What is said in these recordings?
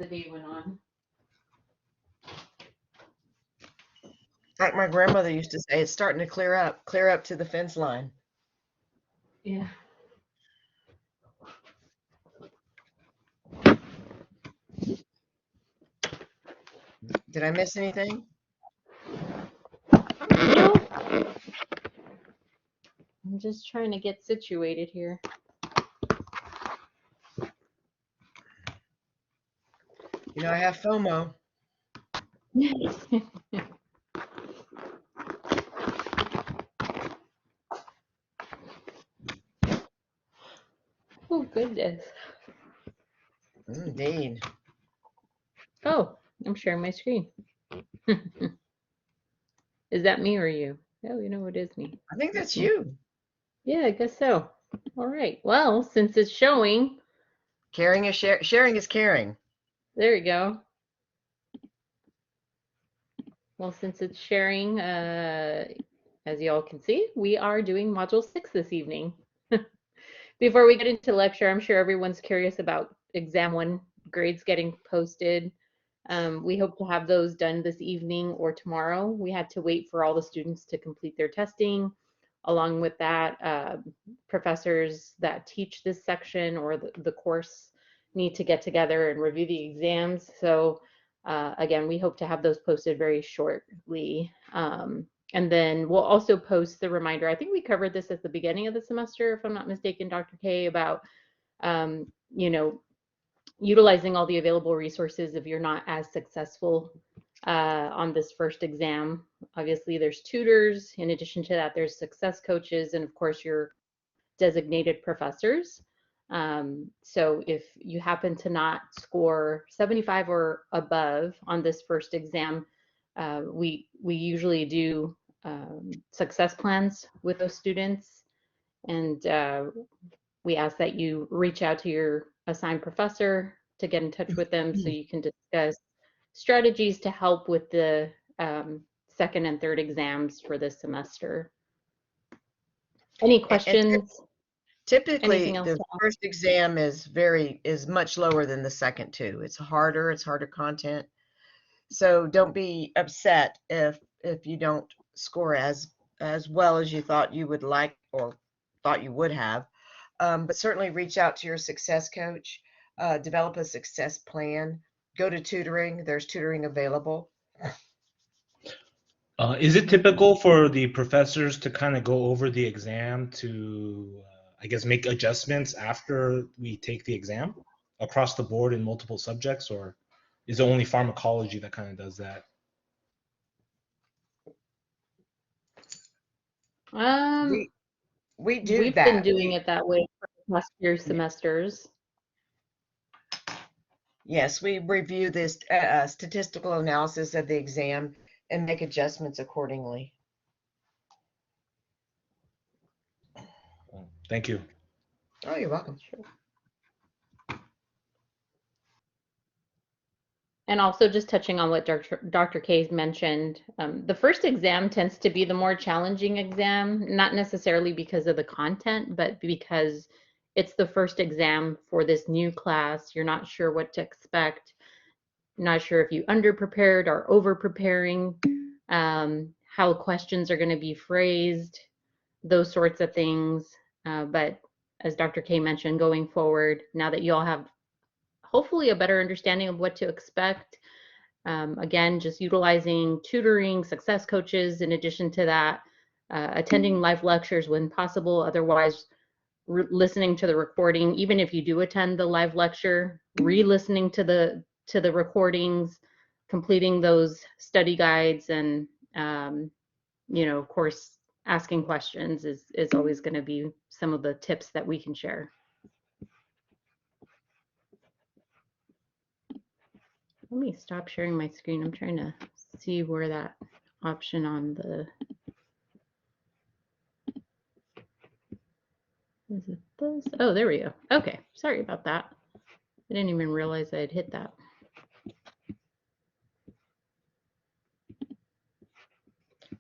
the day went on. Like my grandmother used to say, it's starting to clear up to the fence line. Yeah. Did I miss anything? No, I'm just trying to get situated here. You know, I have FOMO. Oh, goodness. Indeed. Oh, I'm sharing my screen. Is that me or you? Oh, you know, it is me. I think that's you. Yeah, I guess so. All right. Well, since it's showing, Sharing is caring. there you go. Well, since it's sharing, as you all can see, we are doing Module 6 this evening. Before we get into lecture, I'm sure everyone's curious about Exam 1 grades getting posted. We hope to have those done this evening or tomorrow. We had to wait for all the students to complete their testing. Along with that, professors that teach this section or the course need to get together and review the exams. So again, we hope to have those posted very shortly. And then we'll also post the reminder. I think we covered this at the beginning of the semester, if I'm not mistaken, Dr. K, about, you know, utilizing all the available resources if you're not as successful on this first exam. Obviously, there's tutors. In addition to that, there's success coaches, and of course, your designated professors. So if you happen to not score 75 or above on this first exam, we usually do success plans with those students, and we ask that you reach out to your assigned professor to get in touch with them so you can discuss strategies to help with the second and third exams for this semester. Any questions? Typically, Anything else the to add? first exam is much lower than the second two. It's harder content. So don't be upset if you don't score as well as you thought you would like or thought you would have. But certainly reach out to your success coach, develop a success plan, go to tutoring. There's tutoring available. Is it typical for the professors to kind of go over the exam to, I guess, make adjustments after we take the exam across the board in multiple subjects, or is it only pharmacology that kind of does that? We do We've been that. doing it that way for the past few semesters. Yes, we review this statistical analysis of the exam and make adjustments accordingly. Thank you. Oh, you're welcome. Sure. And also just touching on what Dr. Kay's mentioned, the first exam tends to be the more challenging exam, not necessarily because of the content, but because it's the first exam for this new class. You're not sure what to expect, not sure if you under-prepared or over-preparing, how questions are going to be phrased, those sorts of things. But as Dr. K mentioned, going forward, now that you all have hopefully a better understanding of what to expect, again, just utilizing tutoring, success coaches, in addition to that, attending live lectures when possible, otherwise listening to the recording, even if you do attend the live lecture, re-listening to the recordings, completing those study guides, and you know, of course, asking questions is always going to be some of the tips that we can share. Let me stop sharing my screen. I'm trying to see where that option on the, is it this? Oh, there we go. Okay, sorry about that. I didn't even realize I had hit that.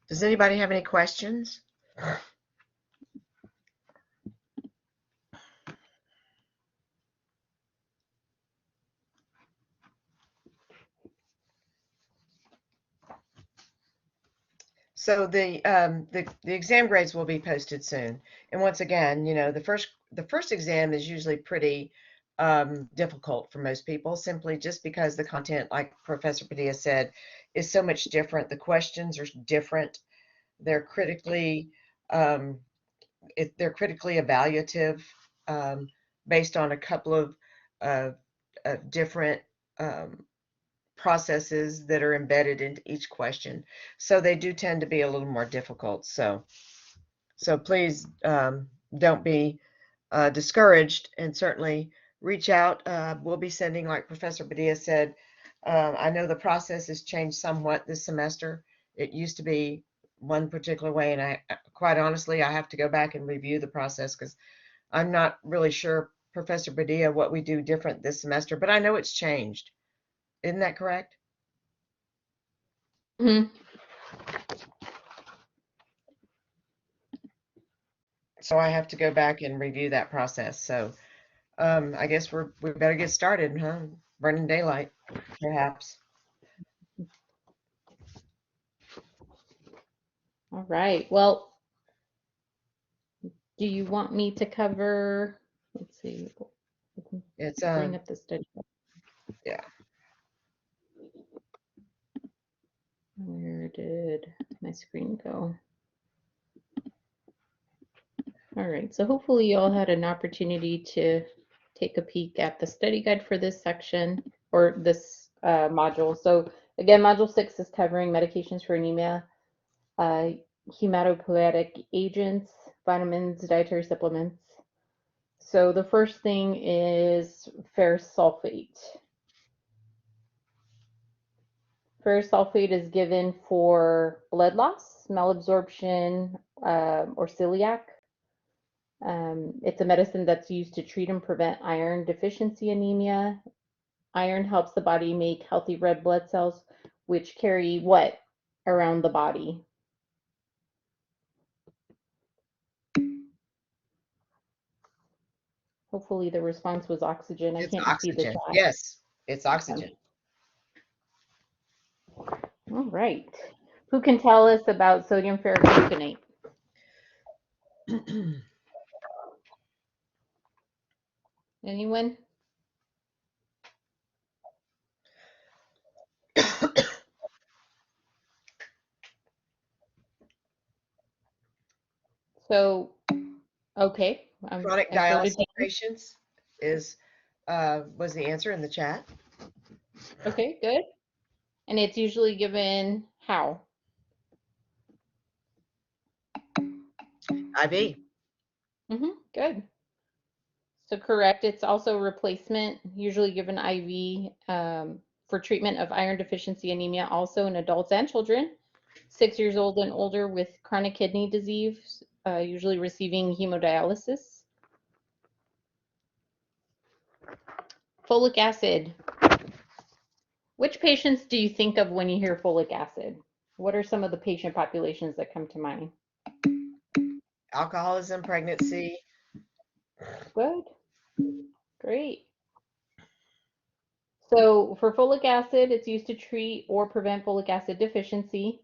Does anybody have any questions? So the exam grades will be posted soon. And once again, you know, the first exam is usually pretty difficult for most people, simply just because the content, like Professor Padilla said, is so much different. The questions are different. They're critically um, they're critically evaluative, um, based on a couple uh, of different um, processes that are embedded into each question. So they do tend to be a little more difficult. So please, don't be discouraged, and certainly reach out. We'll be sending, like Professor Badia said, I know the process has changed somewhat this semester. It used to be one particular way, and I quite honestly, I have to go back and review the process because I'm not really sure, Professor Badia, what we do different this semester, but I know it's changed. Isn't that correct? Mhm. So I have to go back and review that process. So I guess we better get started, huh? Burning daylight, perhaps. All right. Well, do you want me to cover? Let's see. I can It's bring up the study. yeah. Where did my screen go? All right. So hopefully you all had an opportunity to take a peek at the study guide for this section or this module. So again, module 6 is covering medications for anemia, uh, hematopoietic agents, vitamins, dietary supplements. So the first thing is ferrous sulfate. Ferrous sulfate is given for blood loss, malabsorption, or celiac. It's a medicine that's used to treat and prevent iron deficiency anemia. Iron helps the body make healthy red blood cells, which carry what around the body? Hopefully the response was oxygen. I It's can't see the oxygen. chat. Yes, it's Okay. oxygen. All right. Who can tell us about sodium ferrocyanate? Anyone? So, okay, Chronic I showed it dialysis down. patients is was the answer in the chat. Okay, good. And it's usually given how? IV. Good. So correct. It's also a replacement, usually given IV for treatment of iron deficiency anemia, also in adults and children, 6 years old and older with chronic kidney disease, usually receiving hemodialysis. Folic acid. Which patients do you think of when you hear folic acid? What are some of the patient populations that come to mind? Alcoholism, pregnancy. Good. Great. So for folic acid, it's used to treat or prevent folic acid deficiency.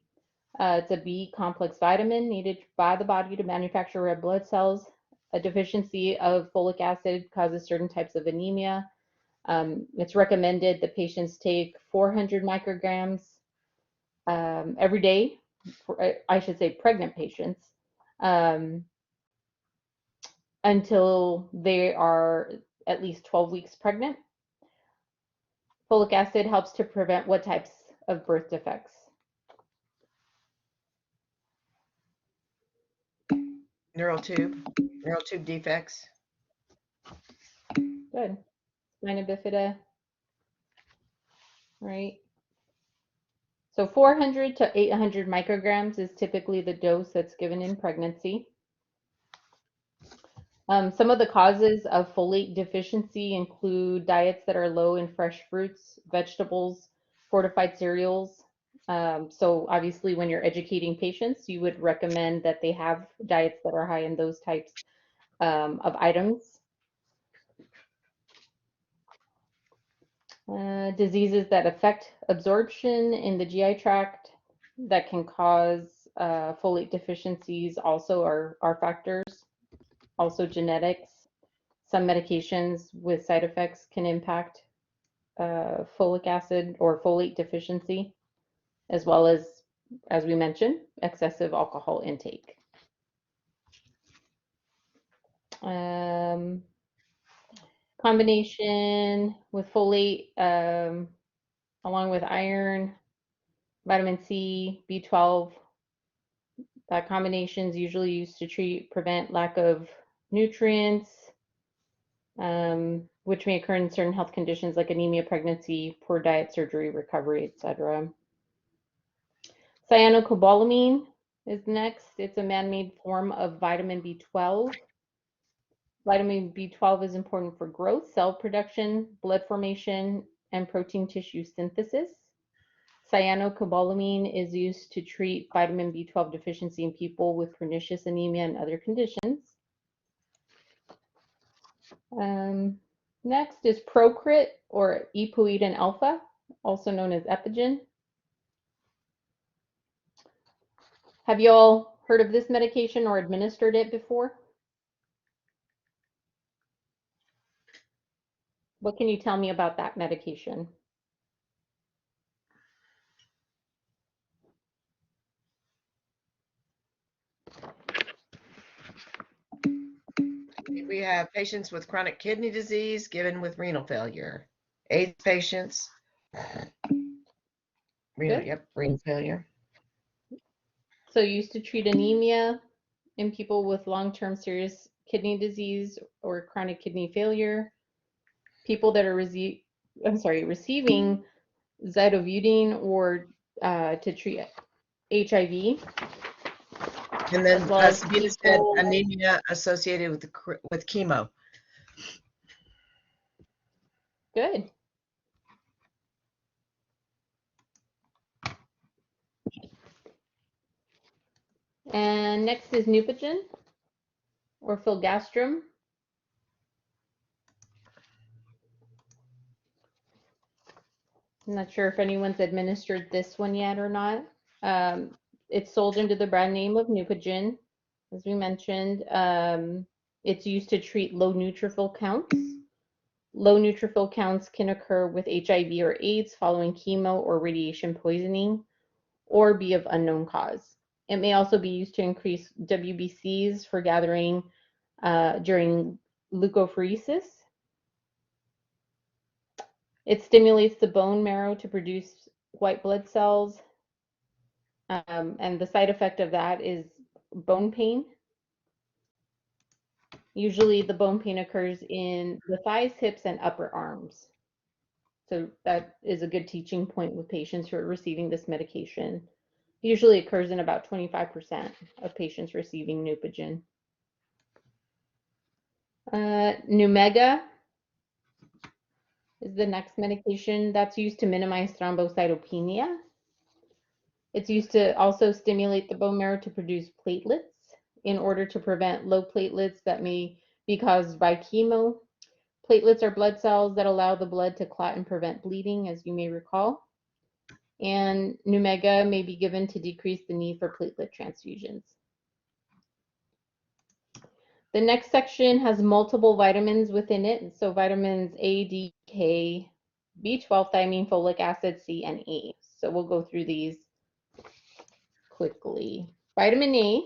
It's a B complex vitamin needed by the body to manufacture red blood cells. A deficiency of folic acid causes certain types of anemia. It's recommended that patients take 400 micrograms every day, I should say pregnant patients, um, until they are at least 12 weeks pregnant. Folic acid helps to prevent what types of birth defects? Neural tube defects. Good. Spina bifida, right? So 400 to 800 micrograms is typically the dose that's given in pregnancy. Some of the causes of folate deficiency include diets that are low in fresh fruits, vegetables, fortified cereals. So obviously when you're educating patients, you would recommend that they have diets that are high in those types of items. Diseases that affect absorption in the GI tract that can cause folate deficiencies also are factors. Also genetics. Some medications with side effects can impact folic acid or folate deficiency, as well as we mentioned, excessive alcohol intake. Combination with folate, along with iron, vitamin C, B12. That combination is usually used to prevent lack of nutrients, which may occur in certain health conditions like anemia, pregnancy, poor diet, surgery, recovery, etc. Cyanocobalamin is next. It's a man-made form of vitamin B12. Vitamin B12 is important for growth, cell production, blood formation, and protein tissue synthesis. Cyanocobalamin is used to treat vitamin B12 deficiency in people with pernicious anemia and other conditions. Next is Procrit or epoetin alpha, also known as Epigen. Have you all heard of this medication or administered it before? What can you tell me about that medication? We have patients with chronic kidney disease given with renal failure. AIDS patients. Renal failure. So used to treat anemia in people with long-term serious kidney disease or chronic kidney failure. People that are receiving zidovudine or to treat HIV. And then as well as Sabina said people, anemia associated with chemo. good. And next is Neupogen or filgrastim. I'm not sure if anyone's administered this one yet or not. It's sold under the brand name of Neupogen, as we mentioned. It's used to treat low neutrophil counts. Low neutrophil counts can occur with HIV or AIDS following chemo or radiation poisoning, or be of unknown cause. It may also be used to increase WBCs for gathering during leukapheresis. It stimulates the bone marrow to produce white blood cells, and the side effect of that is bone pain. Usually the bone pain occurs in the thighs, hips, and upper arms. So that is a good teaching point with patients who are receiving this medication. Usually occurs in about 25% of patients receiving Neupogen. Numega is the next medication that's used to minimize thrombocytopenia. It's used to also stimulate the bone marrow to produce platelets in order to prevent low platelets that may be caused by chemo. Platelets are blood cells that allow the blood to clot and prevent bleeding, as you may recall. And Numega may be given to decrease the need for platelet transfusions. The next section has multiple vitamins within it. So vitamins A, D, K, B12, thiamine, folic acid, C, and E. So we'll go through these quickly. Vitamin A,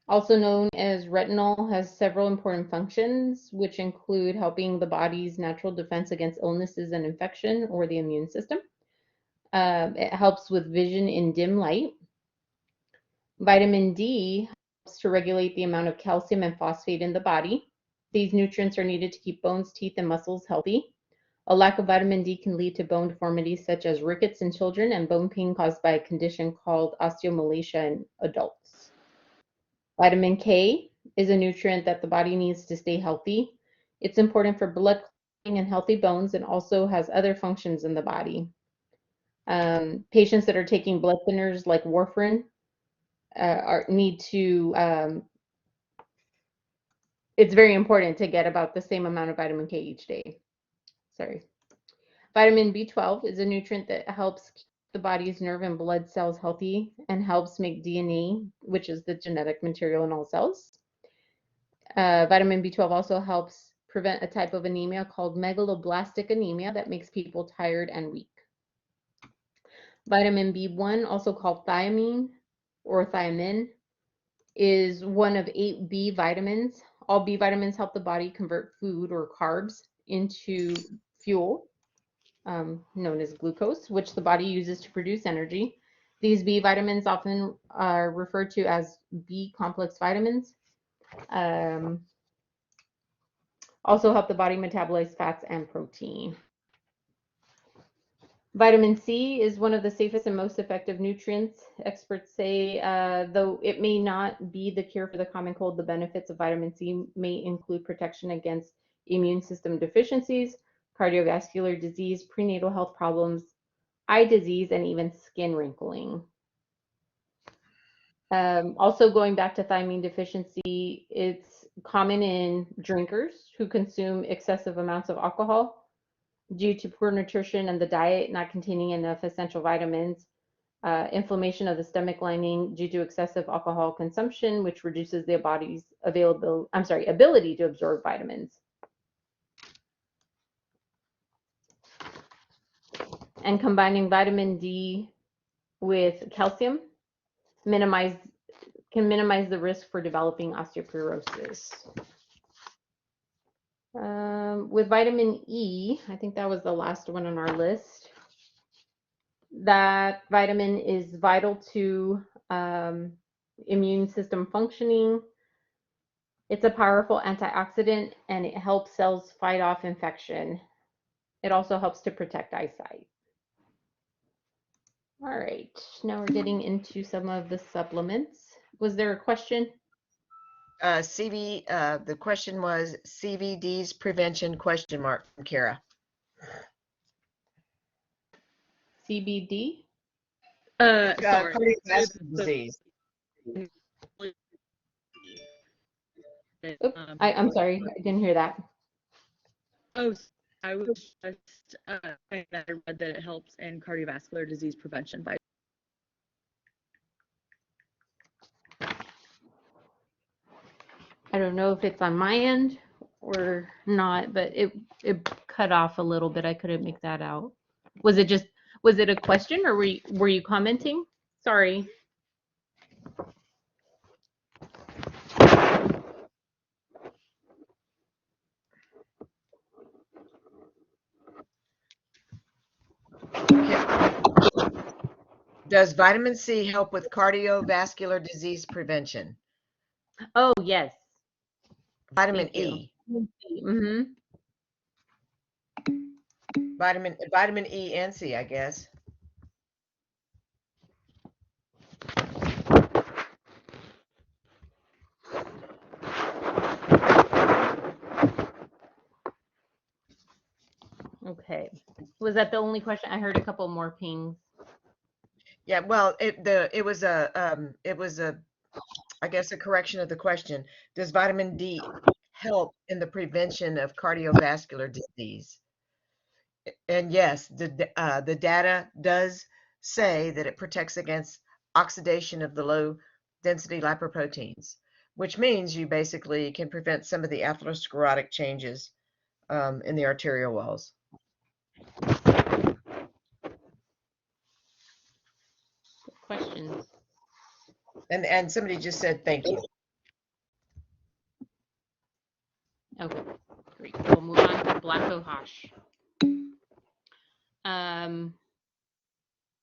also known as retinol, has several important functions, which include helping the body's natural defense against illnesses and infection or the immune system. It helps with vision in dim light. Vitamin D helps to regulate the amount of calcium and phosphate in the body. These nutrients are needed to keep bones, teeth, and muscles healthy. A lack of vitamin D can lead to bone deformities such as rickets in children and bone pain caused by a condition called osteomalacia in adults. Vitamin K is a nutrient that the body needs to stay healthy. It's important for blood clotting and healthy bones, and also has other functions in the body. Patients that are taking blood thinners like warfarin need to, it's very important to get about the same amount of vitamin K each day. Sorry. Vitamin B12 is a nutrient that helps the body's nerve and blood cells healthy and helps make DNA, which is the genetic material in all cells. Vitamin B12 also helps prevent a type of anemia called megaloblastic anemia that makes people tired and weak. Vitamin B1, also called thiamine or thiamine, is one of 8 B vitamins. All B vitamins help the body convert food or carbs into fuel, known as glucose, which the body uses to produce energy. These B vitamins often are referred to as B complex vitamins. Also help the body metabolize fats and protein. Vitamin C is one of the safest and most effective nutrients. Experts say, though it may not be the cure for the common cold, the benefits of vitamin C may include protection against immune system deficiencies, cardiovascular disease, prenatal health problems, eye disease, and even skin wrinkling. Also, going back to thiamine deficiency, it's common in drinkers who consume excessive amounts of alcohol due to poor nutrition and the diet not containing enough essential vitamins, inflammation of the stomach lining due to excessive alcohol consumption, which reduces the body's ability to absorb vitamins. And combining vitamin D with calcium can minimize the risk for developing osteoporosis. With vitamin E, I think that was the last one on our list. That vitamin is vital to immune system functioning. It's a powerful antioxidant and it helps cells fight off infection. It also helps to protect eyesight. All right, now we're getting into some of the supplements. Was there a question? The question was CVD's prevention question mark from Kara. CBD? Sorry. Cardiovascular disease. Oops, I'm sorry, I didn't hear that. Oh, I was just saying that I read that it helps in cardiovascular disease prevention by. I don't know if it's on my end or not, but it cut off a little bit. I couldn't make that out. Was it a question or were you commenting? Sorry. Does vitamin C help with cardiovascular disease prevention? Oh, yes. Vitamin Thank you. E. Mm-hmm. Vitamin E and C, I guess. Okay. Was that the only question? I heard a couple more pings. Yeah, well, it was a I guess a correction of the question. Does vitamin D help in the prevention of cardiovascular disease? And yes, the data does say that it protects against oxidation of the low density lipoproteins, which means you basically can prevent some of the atherosclerotic changes in the arterial walls. Questions? And somebody just said thank you. Okay, great. We'll move on to black ohash.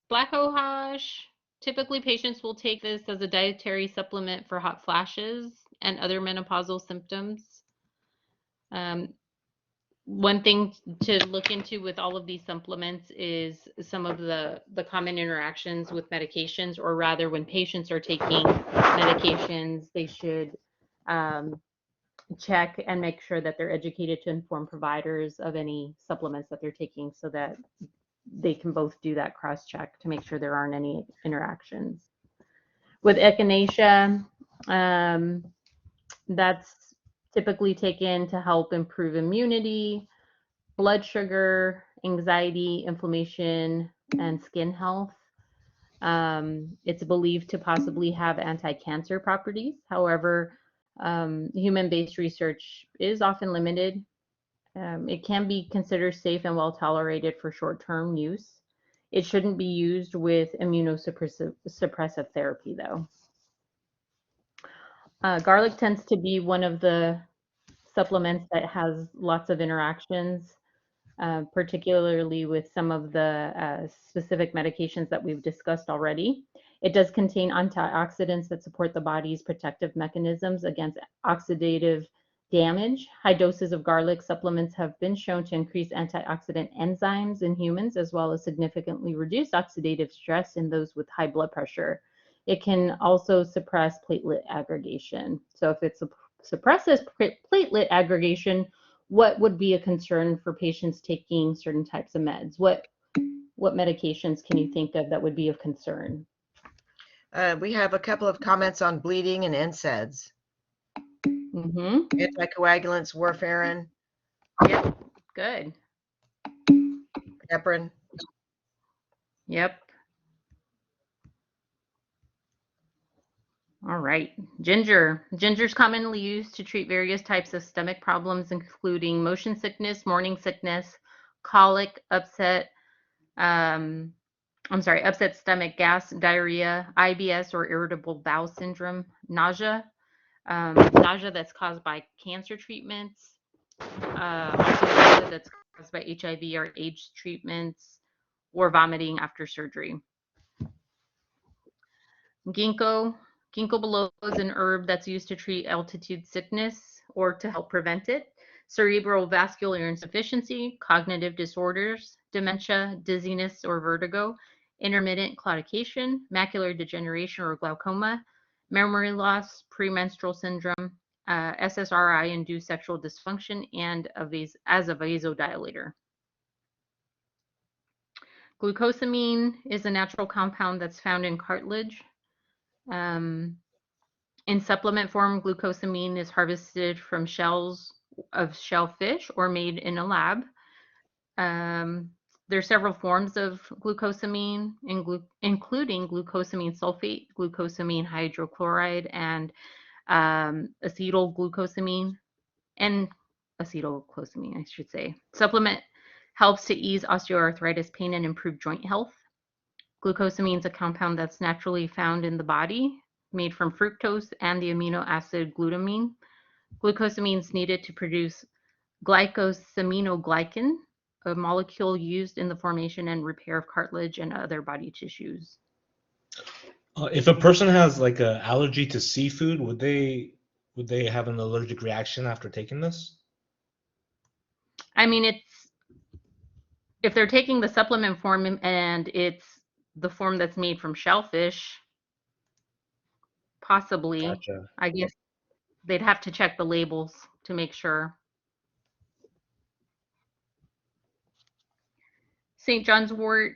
Black ohash, typically patients will take this as a dietary supplement for hot flashes and other menopausal symptoms. One thing to look into with all of these supplements is some of the common interactions with medications, or rather when patients are taking medications, they should check and make sure that they're educated to inform providers of any supplements that they're taking so that they can both do that cross check to make sure there aren't any interactions. With echinacea, that's typically taken to help improve immunity, blood sugar, anxiety, inflammation, and skin health. It's believed to possibly have anti-cancer properties. However, human-based research is often limited. It can be considered safe and well tolerated for short-term use. It shouldn't be used with immunosuppressive therapy, though. Garlic tends to be one of the supplements that has lots of interactions, particularly with some of the specific medications that we've discussed already. It does contain antioxidants that support the body's protective mechanisms against oxidative damage. High doses of garlic supplements have been shown to increase antioxidant enzymes in humans, as well as significantly reduce oxidative stress in those with high blood pressure. It can also suppress platelet aggregation. So if it suppresses platelet aggregation, what would be a concern for patients taking certain types of meds? What medications can you think of that would be of concern? We have a couple of comments on bleeding and NSAIDs. Mm-hmm. Anticoagulants, warfarin, Yep. Good. heparin. Yep. All right. Ginger. Ginger is commonly used to treat various types of stomach problems, including motion sickness, morning sickness, colic, upset stomach, gas, diarrhea, IBS or irritable bowel syndrome, nausea, nausea that's caused by cancer treatments, also nausea that's caused by HIV or AIDS treatments, or vomiting after surgery. Ginkgo biloba is an herb that's used to treat altitude sickness or to help prevent it, cerebral vascular insufficiency, cognitive disorders, dementia, dizziness or vertigo, intermittent claudication, macular degeneration or glaucoma, memory loss, premenstrual syndrome, SSRI-induced sexual dysfunction, and as a vasodilator. Glucosamine is a natural compound that's found in cartilage. In supplement form, glucosamine is harvested from shells of shellfish or made in a lab. There are several forms of glucosamine, including glucosamine sulfate, glucosamine hydrochloride, and acetylglucosamine, I should say. Supplement helps to ease osteoarthritis pain and improve joint health. Glucosamine is a compound that's naturally found in the body, made from fructose and the amino acid glutamine. Glucosamine is needed to produce glycosaminoglycan, a molecule used in the formation and repair of cartilage and other body tissues. If a person has like an allergy to seafood, would they have an allergic reaction after taking this? I mean, if they're taking the supplement form and it's the form that's made from shellfish, possibly. Gotcha. I guess they'd have to check the labels to make sure. St. John's wort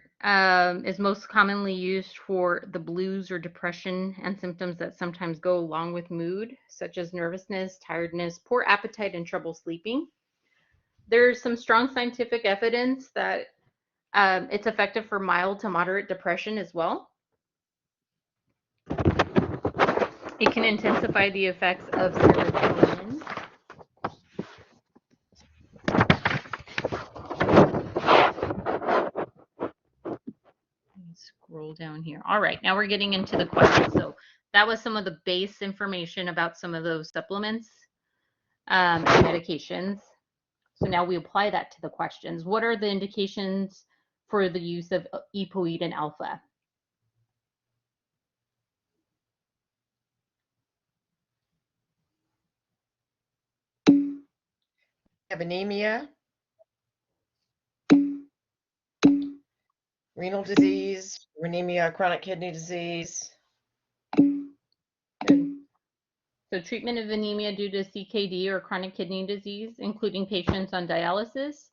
is most commonly used for the blues or depression and symptoms that sometimes go along with mood, such as nervousness, tiredness, poor appetite, and trouble sleeping. There's some strong scientific evidence that it's effective for mild to moderate depression as well. It can intensify the effects of serotonin. Scroll down here. All right, now we're getting into the questions. So that was some of the base information about some of those supplements and medications. So now we apply that to the questions. What are the indications for the use of EPOID and alpha? Have anemia, renal disease, anemia, chronic kidney disease. Good. So treatment of anemia due to CKD or chronic kidney disease, including patients on dialysis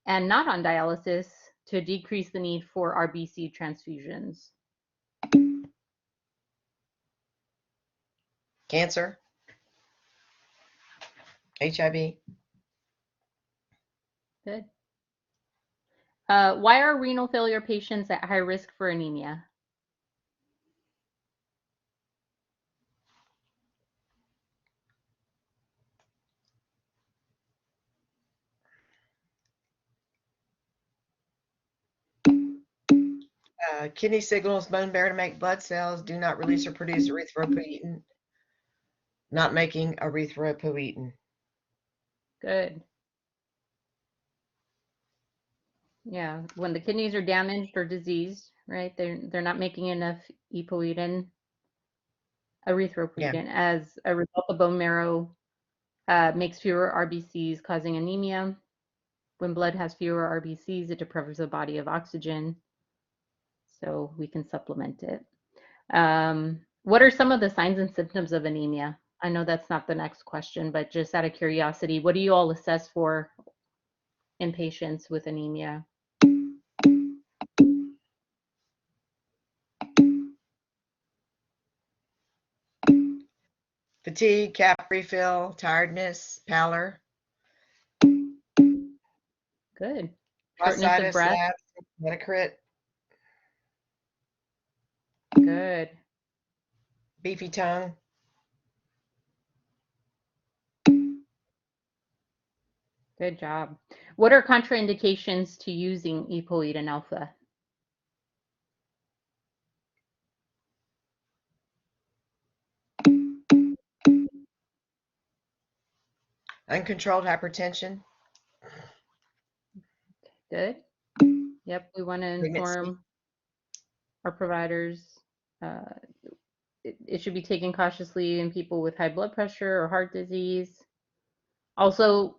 and not on dialysis, to decrease the need for RBC transfusions. Cancer, HIV. Good. Why are renal failure patients at high risk for anemia? Kidney signals bone marrow to make blood cells, do not release or produce erythropoietin, not making erythropoietin. Good. Yeah, when the kidneys are damaged or diseased, right? They're not making enough erythropoietin, Yeah. as a result. The bone marrow makes fewer RBCs, causing anemia. When blood has fewer RBCs, it deprives the body of oxygen, so we can supplement it. What are some of the signs and symptoms of anemia? I know that's not the next question, but just out of curiosity, what do you all assess for in patients with anemia? Fatigue, cap refill, tiredness, pallor, Good. Shortness of myositis, breath. labs, hematocrit, Good. beefy tongue. Good job. What are contraindications to using epoetin alpha? Uncontrolled hypertension, Good. Yep, we want to pregnancy. inform our providers. Uh, it should be taken cautiously in people with high blood pressure or heart disease. Also,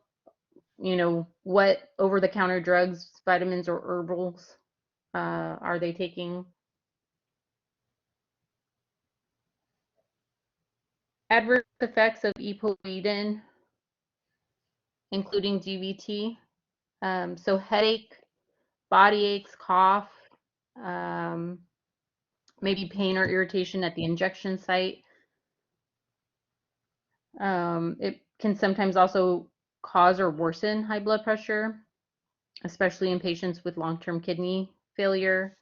what over-the-counter drugs, vitamins, or herbals are they taking? Adverse effects of epoetin, including DVT. So headache, body aches, cough, um, maybe pain or irritation at the injection site. It can sometimes also cause or worsen high blood pressure, especially in patients with long-term kidney failure.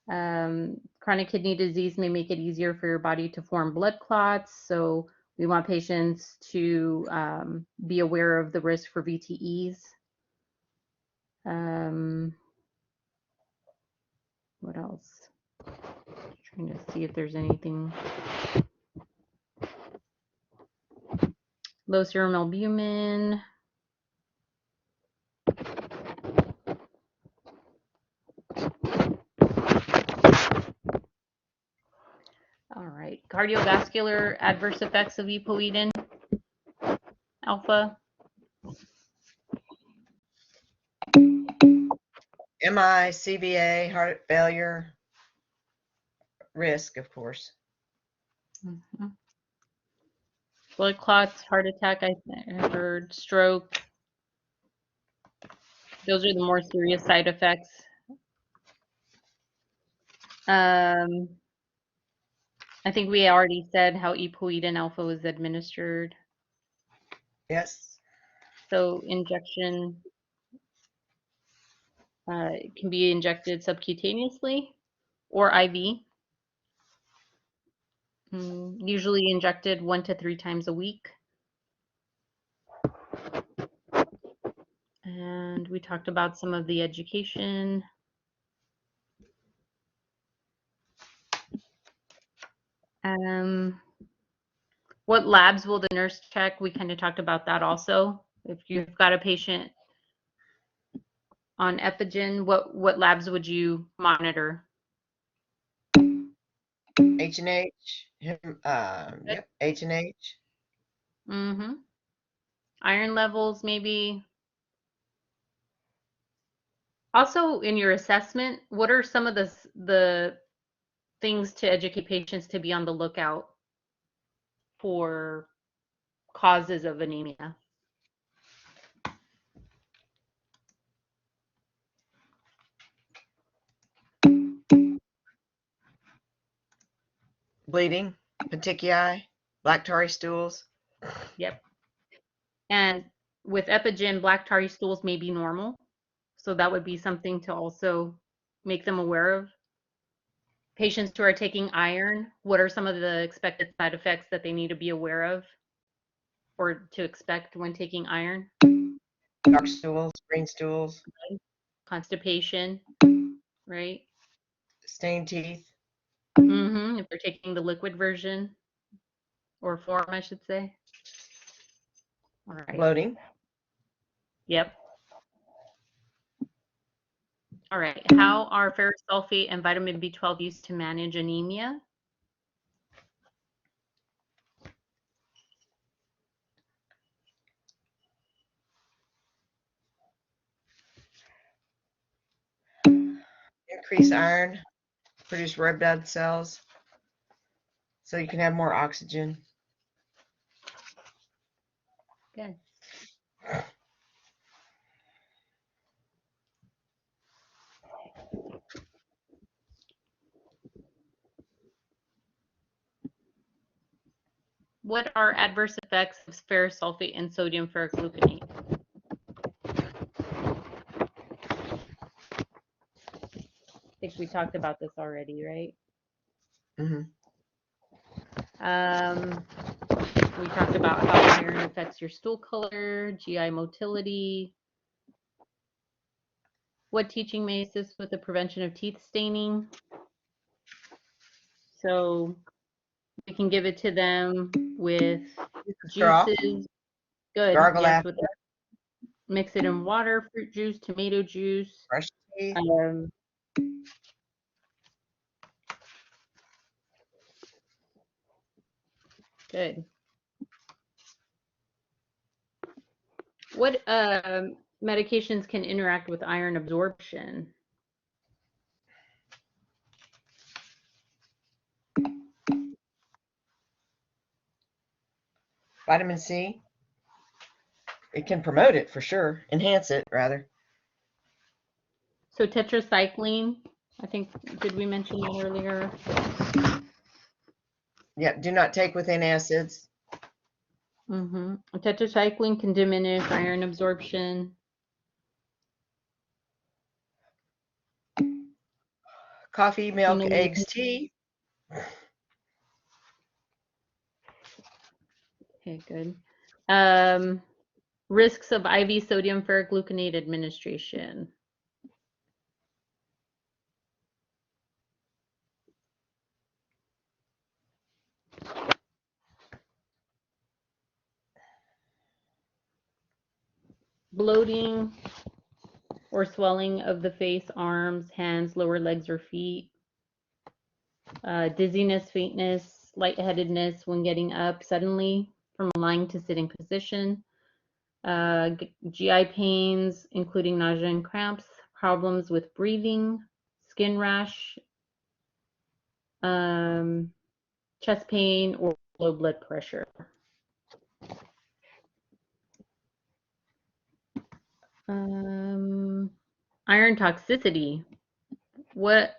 Chronic kidney disease may make it easier for your body to form blood clots. So we want patients to be aware of the risk for VTEs. What else? Trying to see if there's anything. Low serum albumin. All right. Cardiovascular adverse effects of epoetin alpha. MI, CVA, heart failure, risk, of course. Mm-hmm. Blood clots, heart attack, I heard, stroke. Those are the more serious side effects. I think we already said how epoetin alpha was administered. Yes. So injection can be injected subcutaneously or IV. Usually injected 1 to 3 times a week. And we talked about some of the education. What labs will the nurse check? We kind of talked about that also. If you've got a patient on Epigen, what labs would you monitor? H&H, yep, H&H. Mm-hmm. Iron levels, maybe. Also, in your assessment, what are some of the things to educate patients to be on the lookout for causes of anemia? Bleeding, petechiae, black tarry stools. Yep. And with Epigen, black tarry stools may be normal. So that would be something to also make them aware of. Patients who are taking iron, what are some of the expected side effects that they need to be aware of or to expect when taking iron? Dark stools, green stools, Constipation, right? stained teeth. If they're taking the liquid version or form, I should say. All right. Bloating. Yep. All right. How are ferrous sulfate and vitamin B12 used to manage anemia? Increase iron, produce red blood cells, so you can have more oxygen. Good. What are adverse effects of ferrous sulfate and sodium ferrogluconate? I think we talked about this already, right? Hmm. We talked about how iron affects your stool color, GI motility. What teaching may assist with the prevention of teeth staining? So we can give it to them with Straw. juices. Good. Gargle Yes, after. with mix it in water, fruit juice, tomato juice. Brush teeth. Good. What medications can interact with iron absorption? Vitamin C. It can promote it for sure. Enhance it, rather. So tetracycline, I think, did we mention that earlier? Yeah, do not take with antacids. Tetracycline can diminish iron absorption. Coffee, milk, eggs, tea. Okay, good. Risks of IV sodium ferrogluconate administration. Bloating or swelling of the face, arms, hands, lower legs, or feet. Dizziness, faintness, lightheadedness when getting up suddenly from lying to sitting position. GI pains, including nausea and cramps, problems with breathing, skin rash, chest pain, or low blood pressure. Iron toxicity. What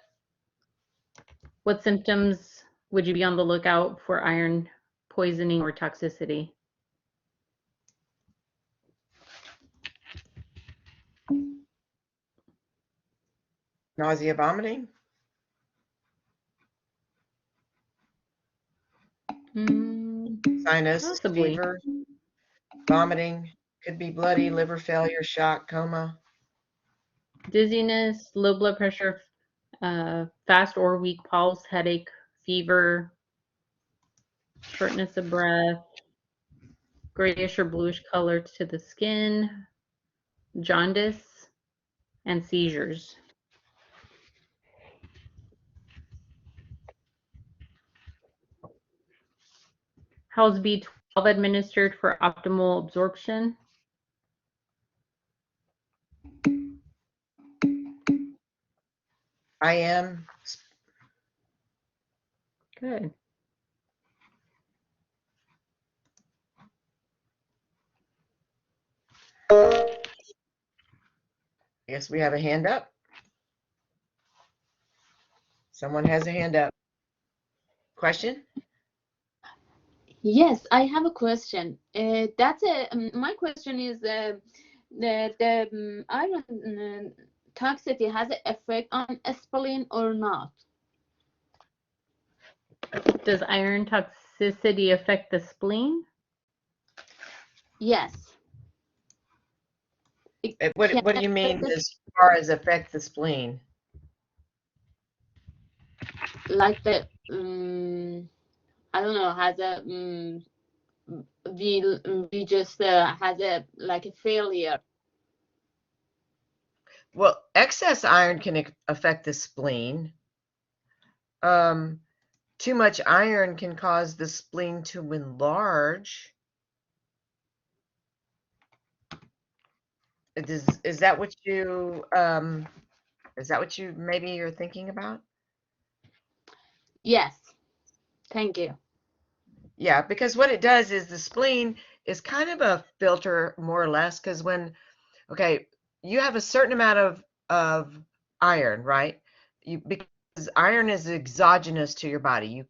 symptoms would you be on the lookout for iron poisoning or toxicity? Nausea, vomiting. Sinus, Possibly. fever, vomiting. Could be bloody, liver failure, shock, coma. Dizziness, low blood pressure, fast or weak pulse, headache, fever, shortness of breath, grayish or bluish color to the skin, jaundice, and seizures. How's B12 administered for optimal absorption? IM. Good. I guess we have a hand up. Someone has a hand up. Question? Yes, I have a question. My question is, the iron toxicity has an effect on spleen or not? Does iron toxicity affect the spleen? Yes. It What can do you mean affect the, as far as affect the spleen? like the I don't know, has a we just has a like a failure. Well, excess iron can affect the spleen. Too much iron can cause the spleen to enlarge. Is that what you maybe you're thinking about? Yes. Thank you. Yeah, because what it does is the spleen is kind of a filter, more or less, because okay, you have a certain amount of iron, right? Because iron is exogenous to your body.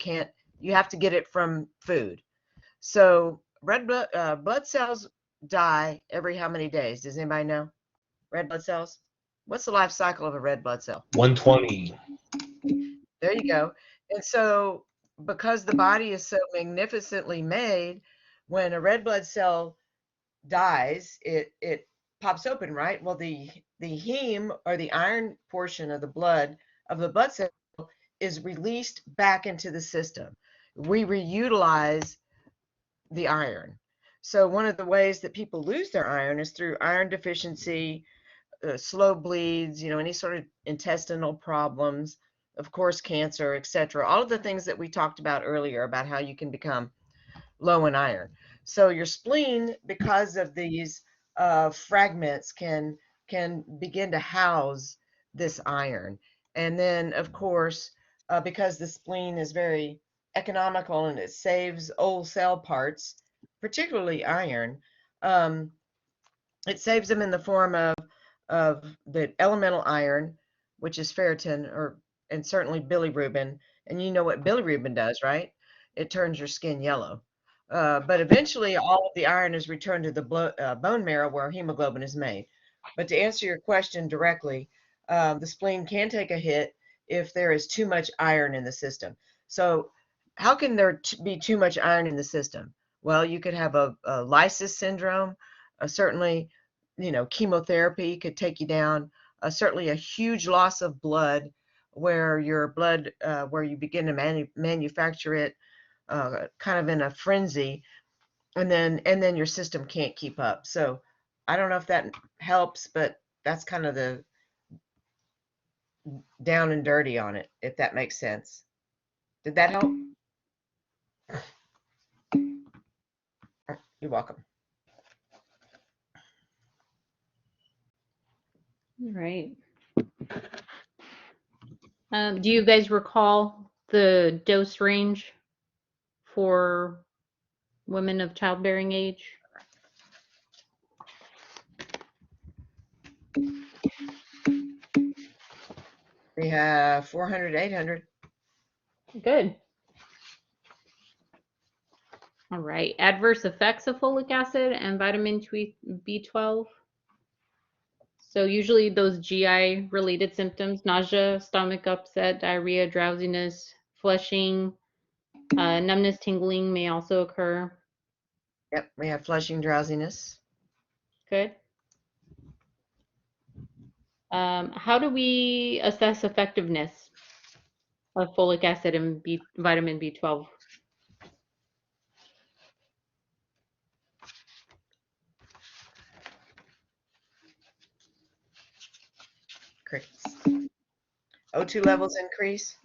You have to get it from food. So blood cells die every how many days? Does anybody know? Red blood cells? What's the life cycle of a red blood cell? 120. There you go. And so, because the body is so magnificently made, when a red blood cell dies, it pops open, right? Well, the heme, or the iron portion of the blood cell, is released back into the system. We reutilize the iron. So one of the ways that people lose their iron is through iron deficiency, slow bleeds, any sort of intestinal problems, of course, cancer, etc. All of the things that we talked about earlier about how you can become low in iron. So your spleen, because of these fragments, can begin to house this iron. And then, of course, because the spleen is very economical and it saves old cell parts, particularly iron, it saves them in the form of the elemental iron, which is ferritin, and certainly bilirubin. And you know what bilirubin does, right? It turns your skin yellow. But eventually, all of the iron is returned to the bone marrow where hemoglobin is made. But to answer your question directly, the spleen can take a hit if there is too much iron in the system. So, how can there be too much iron in the system? Well, you could have a lysis syndrome. Certainly, chemotherapy could take you down. Certainly, a huge loss of blood, where your blood, where you begin to manufacture it, kind of in a frenzy, and then your system can't keep up. So I don't know if that helps, but that's kind of the down and dirty on it, if that makes sense. Did that help? You're welcome. All right. Do you guys recall the dose range for women of childbearing age? We have 400, 800. Good. All right. Adverse effects of folic acid and vitamin B12. So usually those GI related symptoms, nausea, stomach upset, diarrhea, drowsiness, flushing, numbness, tingling may also occur. Yep, we have flushing, drowsiness. Good. How do we assess effectiveness of folic acid and vitamin B12? Crickets. O2 levels increase.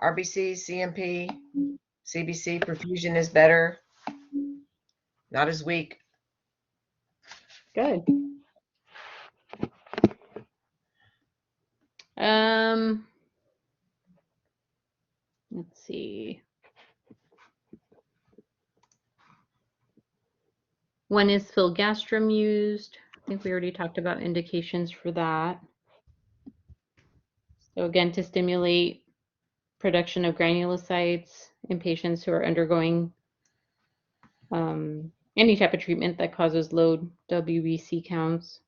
RBC, CMP, CBC perfusion is better, not as weak. Good. Let's see. When is filgastrum used? I think we already talked about indications for that. So again, to stimulate production of granulocytes in patients who are undergoing Any type of treatment that causes low WBC counts.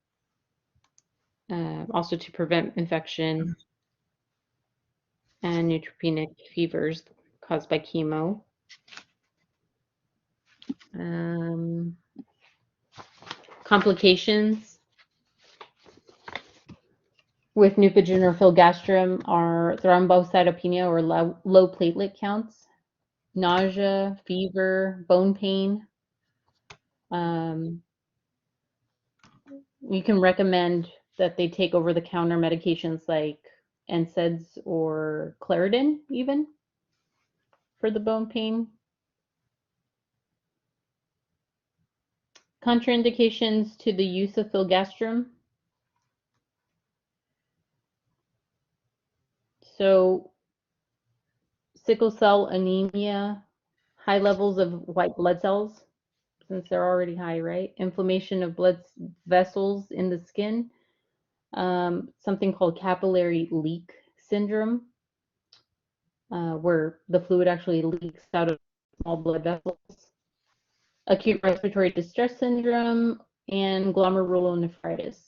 Also to prevent infection and neutropenic fevers caused by chemo. Complications with Neupogen or filgastrum are thrombocytopenia or low platelet counts, nausea, fever, bone pain. You can recommend that they take over-the-counter medications like NSAIDs or Claritin even for the bone pain. Contraindications to the use of filgastrum. So sickle cell anemia, high levels of white blood cells, since they're already high, right? Inflammation of blood vessels in the skin, something called capillary leak syndrome, where the fluid actually leaks out of small blood vessels, acute respiratory distress syndrome, and glomerulonephritis.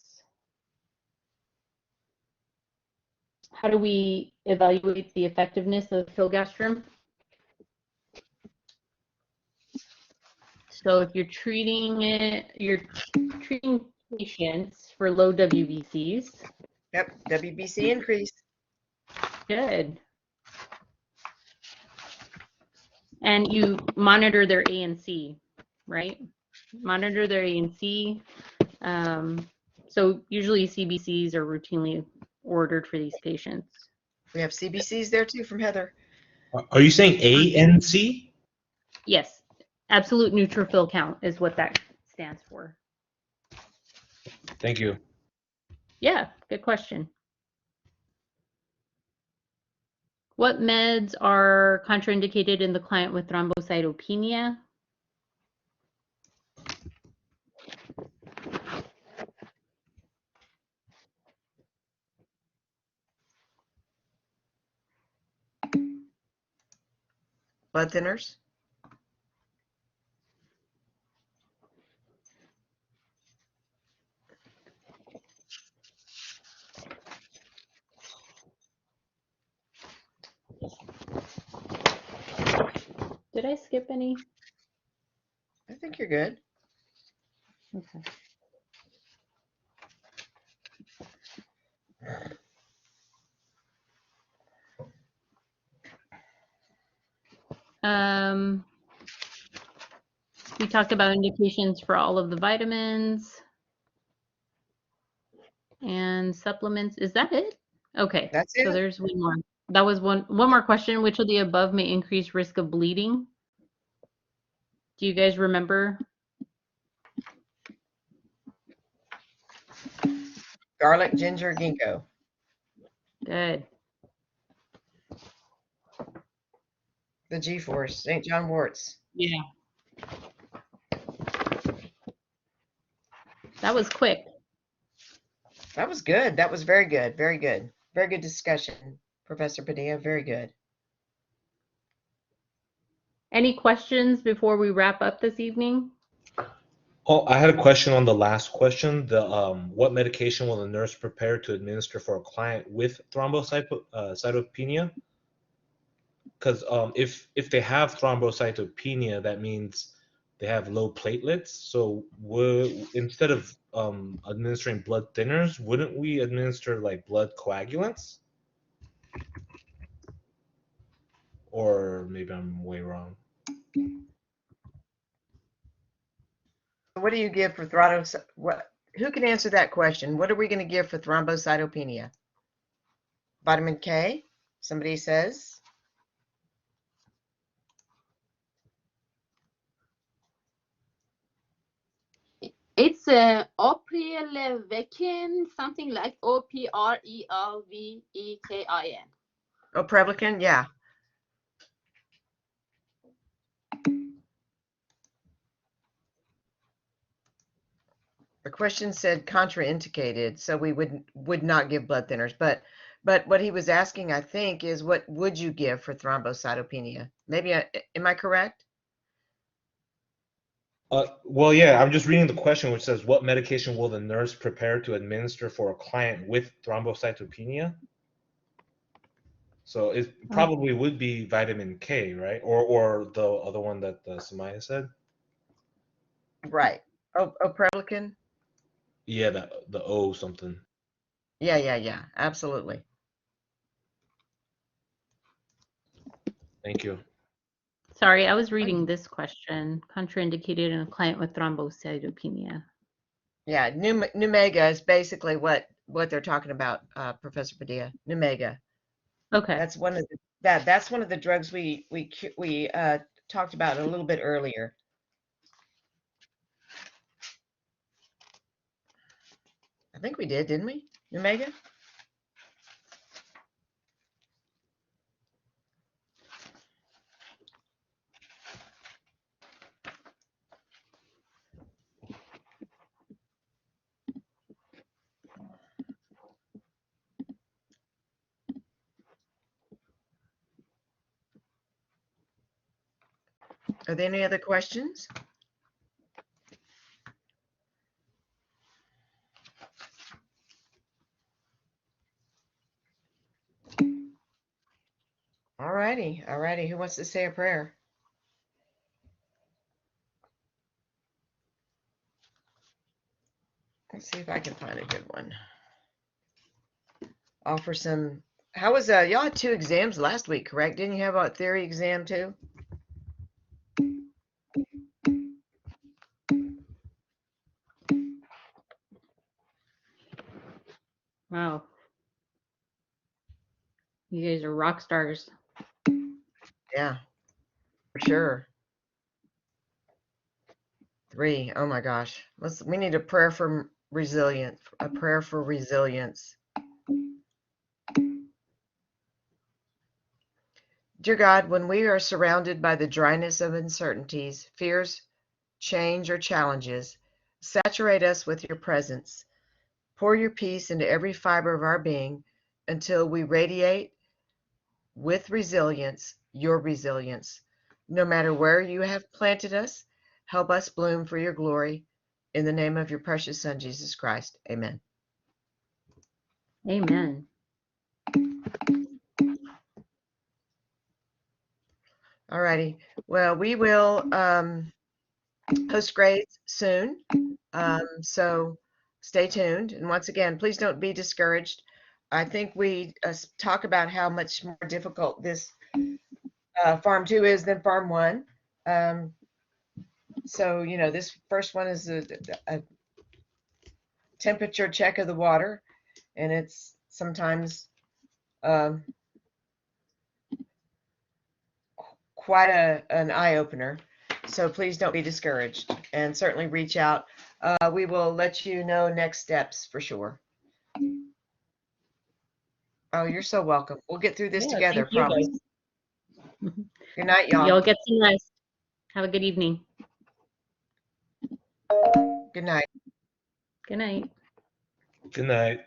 How do we evaluate the effectiveness of filgastrum? So if you're treating patients for low WBCs. Yep, WBC increase. Good. And you monitor their ANC, right? Monitor their ANC. So usually CBCs are routinely ordered for these patients. We have CBCs there too from Heather. Are you saying ANC? Yes, absolute neutrophil count is what that stands for. Thank you. Yeah, good question. What meds are contraindicated in the client with thrombocytopenia? Blood thinners. Did I skip any? I think you're good. Okay. We talked about indications for all of the vitamins and supplements. Is that it? Okay. That's So it. there's one more. That was one more question. Which of the above may increase risk of bleeding? Do you guys remember? Garlic, ginger, ginkgo. Good. The G-force, St. John worts. Yeah. That was quick. That was good. That was very good. Very good. Very good discussion, Professor Padilla. Very good. Any questions before we wrap up this evening? Oh, I had a question on the last question. The what medication will the nurse prepare to administer for a client with thrombocytopenia? Because if they have thrombocytopenia, that means they have low platelets. So instead of administering blood thinners, wouldn't we administer like blood coagulants? Or maybe I'm way wrong. What do you give for who can answer that question? What are we going to give for thrombocytopenia? Vitamin K? Somebody says. It's Oprelvekin, something like Oprelvekin. Oh, Prevlican? Yeah. The question said contraindicated, so we would not give blood thinners. But what he was asking, I think, is what would you give for thrombocytopenia? Maybe am I correct? Well, yeah, I'm just reading the question, which says, "What medication will the nurse prepare to administer for a client with thrombocytopenia?" So it probably would be vitamin K, right? Or the other one that Samaya said. Right. Oh, Prelican? Yeah, the O something. Yeah. Absolutely. Thank you. Sorry, I was reading this question. Contraindicated in a client with thrombocytopenia. Yeah, Numega is basically what they're talking about, Professor Padilla. Numega. Okay. That's one of that's one of the drugs we talked about a little bit earlier. I think we did, didn't we? Numega? Are there any other questions? All righty. Who wants to say a prayer? Let's see if I can find a good one. Offer some. How was y'all had 2 exams last week, correct? Didn't you have a theory exam too? Wow. You guys are rock stars. Yeah, for sure. 3. Oh my gosh. We need a prayer for resilience. A prayer for resilience. Dear God, when we are surrounded by the dryness of uncertainties, fears, change, or challenges, saturate us with your presence. Pour your peace into every fiber of our being until we radiate with resilience, your resilience. No matter where you have planted us, help us bloom for your glory. In the name of your precious Son, Jesus Christ. Amen. Amen. All righty. Well, we will post grades soon. So stay tuned. And once again, please don't be discouraged. I think we talk about how much more difficult this Pharm 2 is than Pharm 1. So, you know, this first one is a temperature check of the water, and it's sometimes quite an eye-opener. So please don't be discouraged, and certainly reach out. We will let you know next steps for sure. Oh, you're so welcome. We'll get through this Yeah, together, thank you promise. guys. Good night, y'all. Y'all get some rest. Have a good evening. Good night. Good night. Good night.